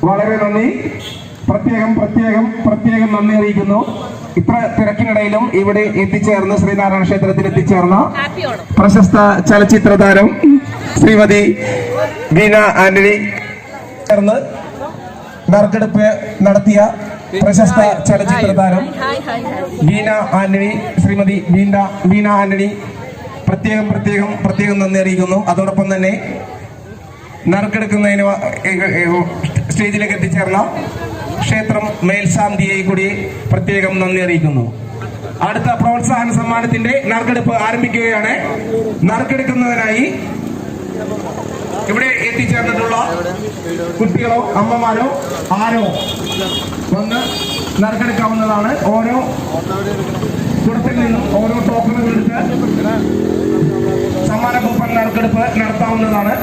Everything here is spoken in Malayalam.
വളരെ നന്ദി. പ്രത്യേകം നന്ദി അറിയിക്കുന്നു. ഇത്ര തിരക്കിനിടയിലും ഇവിടെ എത്തിച്ചേർന്ന് ശ്രീനാരായണ ക്ഷേത്രത്തിൽ എത്തിച്ചേർന്ന പ്രശസ്ത ചലച്ചിത്ര താരം ശ്രീമതി ബീന ആന്റണി ചേർന്ന് നറുക്കെടുപ്പ് നടത്തിയ പ്രശസ്ത ചലച്ചിത്ര താരം ബീന ആന്റണി, ശ്രീമതി ബീന ആന്റണി പ്രത്യേകം നന്ദി അറിയിക്കുന്നു. അതോടൊപ്പം തന്നെ നറുക്കെടുക്കുന്നതിന് സ്റ്റേജിലേക്ക് എത്തിച്ചേർന്ന ക്ഷേത്രം മേൽശാന്തിയെ കൂടി പ്രത്യേകം നന്ദി അറിയിക്കുന്നു. അടുത്ത പ്രോത്സാഹന സമ്മാനത്തിന്റെ നറുക്കെടുപ്പ് ആരംഭിക്കുകയാണ്. നറുക്കെടുക്കുന്നതിനായി ഇവിടെ എത്തിച്ചേർന്നിട്ടുള്ള കുട്ടികളോ അമ്മമാരോ ആരോ വന്ന് നറുക്കെടുക്കാവുന്നതാണ്. ഓരോ കുടത്തിൽ നിന്നും ഓരോ ടോക്കണുകൾ എടുത്ത് സമ്മാന കൂപ്പൺ നറുക്കെടുപ്പ് നടത്താവുന്നതാണ്.